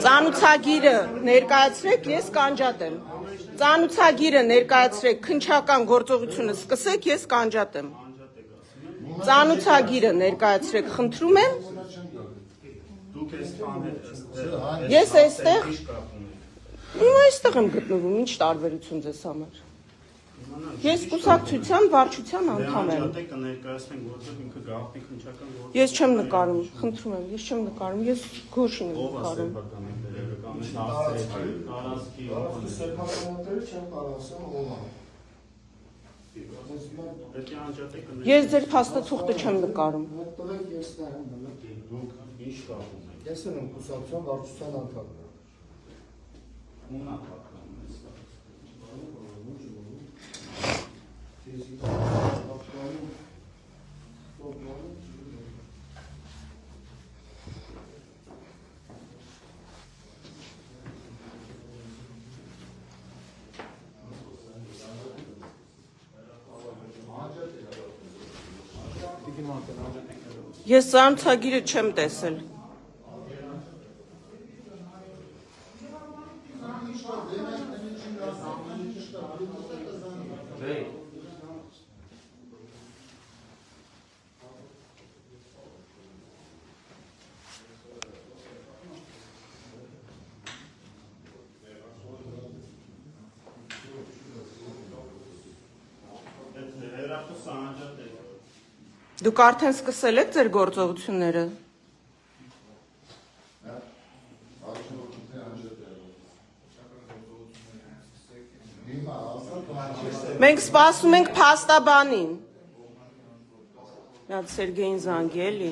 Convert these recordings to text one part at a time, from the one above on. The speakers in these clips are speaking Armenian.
Ծանուցագիրը ներկայացրեք, ես կանջատեմ։ Ծանուցագիրը ներկայացրեք, քննչական գործողությունը սկսեք, ես կանջատեմ։ Ծանուցագիրը ներկայացրեք, խնդրում եմ։ Ես այստեղ եմ գտնվում, ինչ տարբերություն ձեզ համար։ Ես կուսակցության վարչության անդամ եմ։ Ես չեմ նկարում, խնդրում եմ, ես չեմ նկարում, ես գոշին եմ նկարում։ Ես ձեր փաստաթուղթը չեմ նկարում։ Ես եմ կուսակցության վարչության անդամ։ Ես ծանուցագիրը չեմ տեսել։ Դուք արդեն սկսել եք ձեր գործողությունները։ Մենք սպասում ենք փաստաբանին։ Միած Սերգեյին զանգի էլի։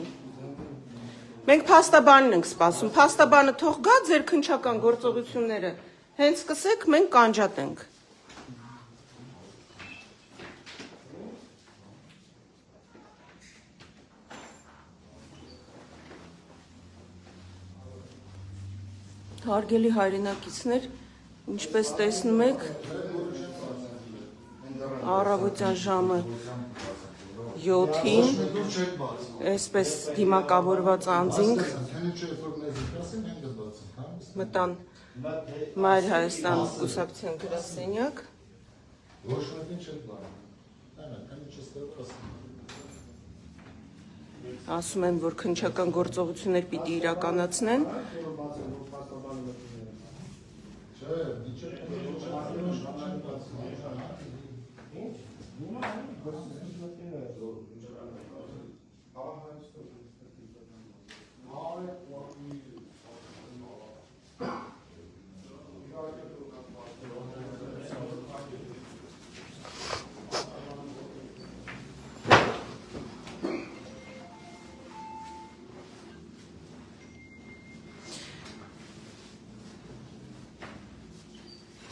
Մենք փաստաբանին ենք սպասում։ Փաստաբանը թող գա ձեր քննչական գործողությունները։ Հենց սկսեք, մենք կանջատենք։ Հարգելի հայրենակիցներ, ինչպես տեսնում եք, առավոտյան ժամը 7-ին, այսպես դիմակավորված անձինք մտան Մայր Հայաստան կուսակցության գրասենյակ։ Ասում են, որ քննչական գործողություններ պիտի իրականացնեն։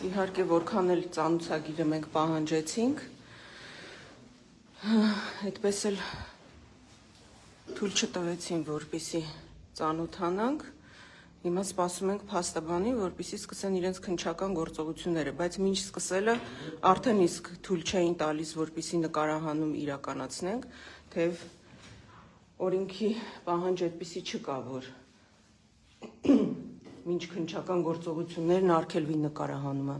Իհարկե, որքան էլ ծանուցագիրը մենք պահանջեցինք, այդպես էլ թույլ չտվեցին, որպեսզի ծանոթանանք, հիմա սպասում ենք փաստաբանին, որպեսզի սկսեն իրենց քննչական գործողությունները, բայց մինչ սկսելը արդեն իսկ թույլ չէին տալիս, որպեսզի նկարահանում իրականացնենք, թեև օրենքի պահանջ այդպիսի չկա, որ մինչ քննչական գործողություններն արգելվի նկարահանումը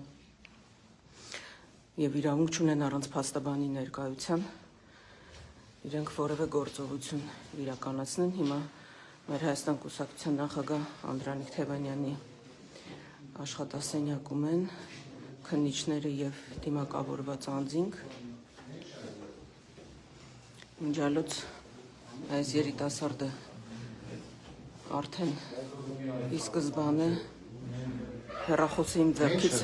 եւ իրավունք չունեն առանց փաստաբանի ներկայության իրենք որևէ գործողություն իրականացնեն։ Հիմա մեր Հայաստան կուսակցության նախագահ Անդրանիկ Թևանյանի աշխատասենյակում են քննիչները եւ դիմակավորված անձինք։ Մինչալոց այս երիտասարդը արդեն ի սկզբանե հեռախոսը իմ ձեռքից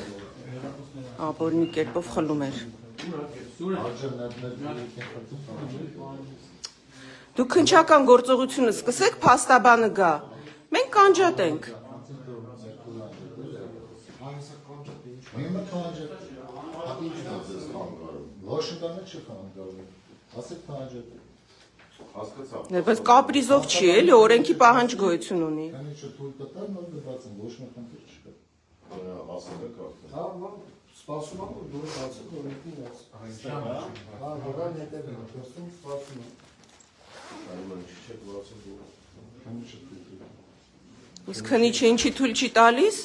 ապօրինի կերպով խլում էր։ Դուք քննչական գործողությունը սկսեք, փաստաբանը գա։ Մենք կանջատենք։ Բայց կապրիզով չի, էլի օրենքի պահանջ գոյություն ունի։ Սպասում եմ, որ դուրս բացը, որ ինքնին ես։ Հա, որան հետև եմ, դրսում սպասում եմ։ Իսկ քնիչը ինչի թույլ չի տալիս։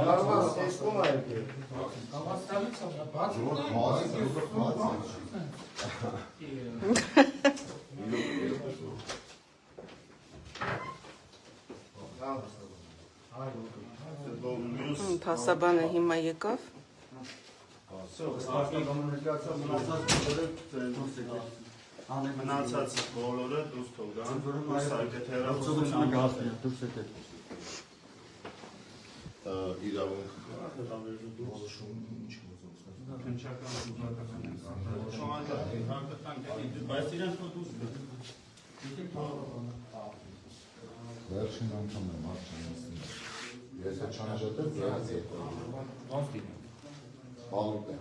Հարված, տեսքում է եկել։ Փաստաբանը հիմա եկավ։ Մնացած բոլորը դուրս թողան, դուրս եկեք հեռախոսությունը դուրս եկեք։ Իրավունք բայց իրենց դուրս վերջին անգամ եմ արժանացնում։ Ես է չանաժատել ձեզ բալուտ է։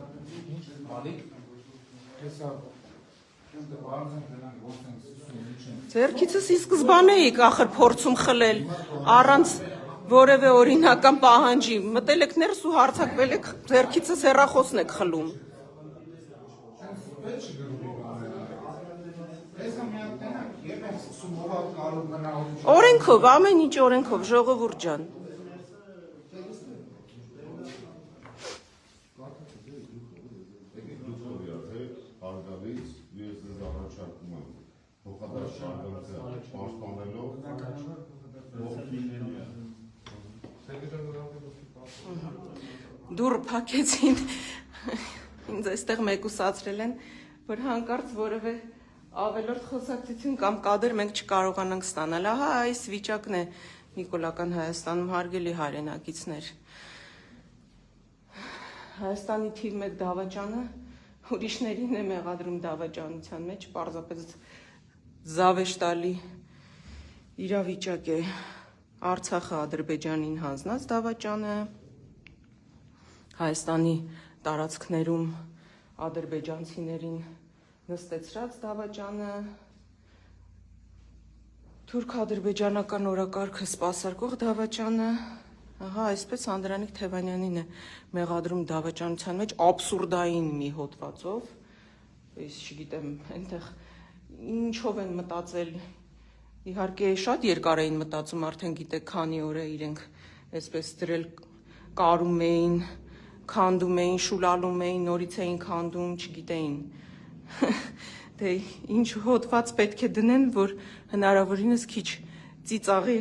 Ձերքիցս ի սկզբանե էիք ախր փորձում խլել, առանց որևէ օրինական պահանջի, մտել եք ներս ու հարցակվել եք, ձերքիցս հեռախոսն եք խլում։ Օրենքով, ամեն ինչ օրենքով, ժողովուրդ ջան։ Հարգալից ես ձեզ առաջարկում եմ փոխադարձ շարժանքը պաշտպանելով Դուռ փակեցին, ինձ այստեղ մեկուսացրել են, որ հանկարծ որևէ ավելորդ խոսակցություն կամ կադր մենք չկարողանանք ստանալ։ Ահա այս վիճակն է Նիկոլական Հայաստանում, հարգելի հայրենակիցներ։ Հայաստանի թիվ 1 դավաճանը ուրիշներին է մեղադրում դավաճանության մեջ, պարզապես զավեշտալի իրավիճակ է։ Արցախը Ադրբեջանին հանձնած դավաճանը, Հայաստանի տարածքներում ադրբեջանցիներին նստեցրած դավաճանը, թուրք-ադրբեջանական օրակարգը սպասարկող դավաճանը, ահա այսպես Անդրանիկ Թևանյանին է մեղադրում դավաճանության մեջ աբսուրդային մի հոդվածով, ես չգիտեմ, այնտեղ ինչով են մտածել, իհարկե շատ երկար էին մտածում, արդեն գիտեք քանի օր է իրենք այսպես դրել կարում էին, քանդում էին, շուլալում էին, նորից էին քանդում, չգիտեին, դե ինչ հոդված պետք է դնեն, որ հնարավորինս քիչ ծիծաղի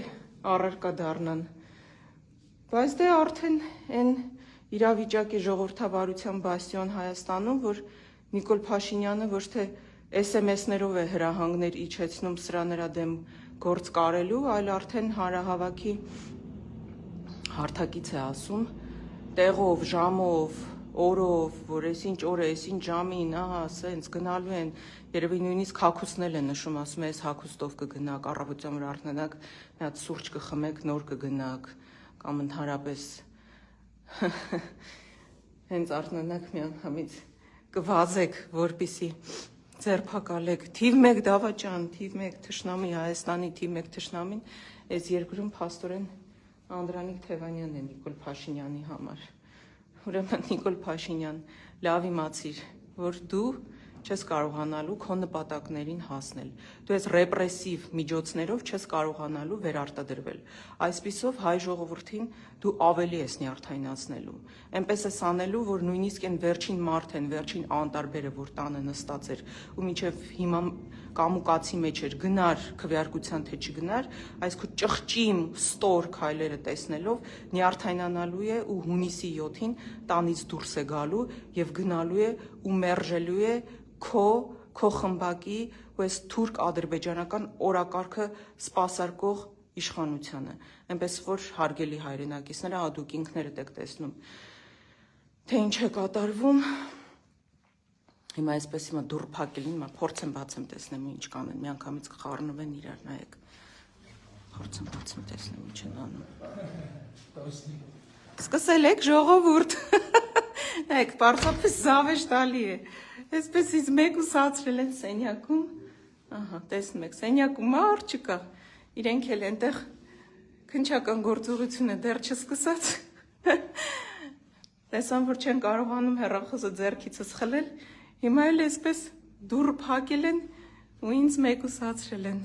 առարկա դառնան, բայց դե արդեն են իրավիճակ է ժողովրդավարության բաստիոն Հայաստանում, որ Նիկոլ Փաշինյանը ոչ թե SMS-ներով է հրահանգներ իջեցնում սրա նրա դեմ գործ կարելու, այլ արդեն հանրահավաքի հարթակից է ասում, տեղով, ժամով, օրով, որ այսինչ օրը, այսինչ ժամին, ահա, սենց գնալու են, երևի նույնիսկ հագուստնել են նշում, ասում է, այս հագուստով կգնաք, առավոտյան որ արթնանաք, մի հատ սուրճ կխմեք, նոր կգնաք, կամ ընդհանրապես հենց արթնանաք միանգամից կվազեք, որպիսի ձերբակալեք, թիվ 1 դավաճան, թիվ 1 թշնամի, Հայաստանի թիվ 1 թշնամին, այս երկրում փաստորեն Անդրանիկ Թևանյանն է Նիկոլ Փաշինյանի համար։ Ուրեմն Նիկոլ Փաշինյան, լավ իմացիր, որ դու չես կարողանալու քո նպատակներին հասնել։ Դու ես ռեպրեսիվ միջոցներով չես կարողանալու վերարտադրվել։ Այսպիսով հայ ժողովրդին դու ավելի ես նյարդայնացնելու։ Էնպես ես անելու, որ նույնիսկ այն վերջին մարդն, վերջին անտարբերը, որ տանը նստած էր, ու մինչև հիմա կամուկացի մեջ էր, գնար քվեարկության թե չգնար, այս քո ճղճիմ ստոր քայլերը տեսնելով նյարդայնանալու է ու հունիսի 7-ին տանից դուրս է գալու եւ գնալու է ու մերժելու է քո խմբակի ու այս թուրք-ադրբեջանական օրակարգը սպասարկող իշխանությանը։ Այնպես որ հարգելի հայրենակիցներ, դուք ինքներդ եք տեսնում, թե ինչ է կատարվում։ Հիմա այսպես հիմա դուռ փակելին, հիմա փորձեմ բացեմ տեսնեմ ինչ կանեն, միանգամից կխառնվեն իրար, նայեք։ Փորձեմ բացեմ տեսնեմ ինչ են անում։ Սկսել եք ժողովուրդ։ Նայեք, պարզապես զավեշտալի է։ Այսպես ինձ մեկուսացրել են սենյակում, Ահա, տեսնում եք, սենյակում մարդ չկա։ Իրենք էլ այնտեղ քնչական գործողությունը դեռ չսկսած։ Տեսան, որ չեն կարողանում հեռախոսը ձեռքիցս խլել, հիմա էլ այսպես դուռը փակել են ու ինձ մեկուսացրել են։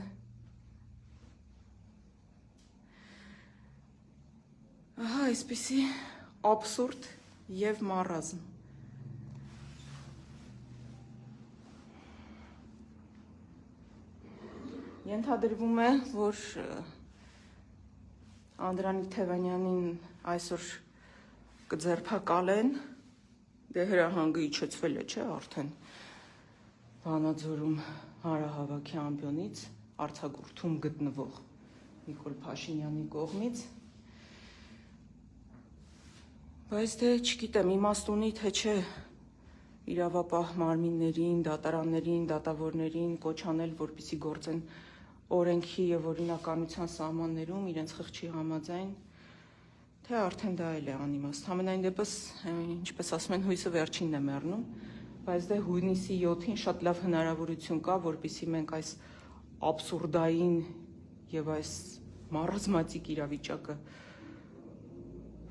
Ահա, այսպիսի աբսուրդ եւ մարազմ։ Ենթադրվում է, որ Անդրանիկ Թևանյանին այսօր կձերբակալեն, դե հրահանգը իջեցվել է, չէ, արդեն Վանաձորում հանրահավաքի ամբիոնից արձակուրդում գտնվող Նիկոլ Փաշինյանի կողմից, բայց դե չգիտեմ, իմաստունի թե չէ իրավապահ մարմիններին, դատարաններին, դատավորներին կոչ անել, որպեսզի գործեն օրենքի եւ օրինականության սահմաններում իրենց խղճի համաձայն, թե արդեն դա էլ է անիմաստ։ Համենայն դեպս, ինչպես ասում են, հույսը վերջինն է մեռնում, բայց դե հունիսի 7-ին շատ լավ հնարավորություն կա, որպեսզի մենք այս աբսուրդային եւ այս մարազմատիկ իրավիճակը,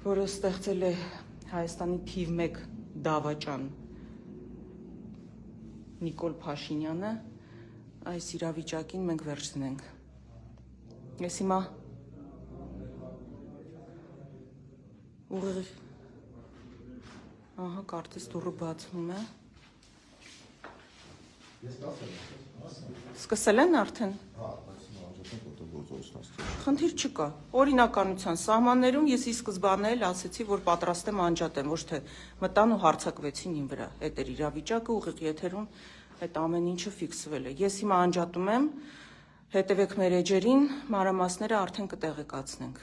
որը ստեղծել է Հայաստանի թիվ 1 դավաճան Նիկոլ Փաշինյանը, այս իրավիճակին մենք վերջ դնենք։ Ես հիմա ուղիղ, ահա, կարծես դուռը բացվում է։ Սկսել են արդեն։ Խնդիր չկա։ Օրինականության սահմաններում ես ի սկզբանե էլ ասեցի, որ պատրաստ եմ անջատեմ, ոչ թե մտան ու հարձակվեցին իմ վրա։ Այդ էր իրավիճակը, ուղիղ եթերում այդ ամեն ինչը ֆիքսվել է։ Ես հիմա անջատում եմ, հետևեք մեր էջերին, մանրամասները արդեն կտեղեկացնենք։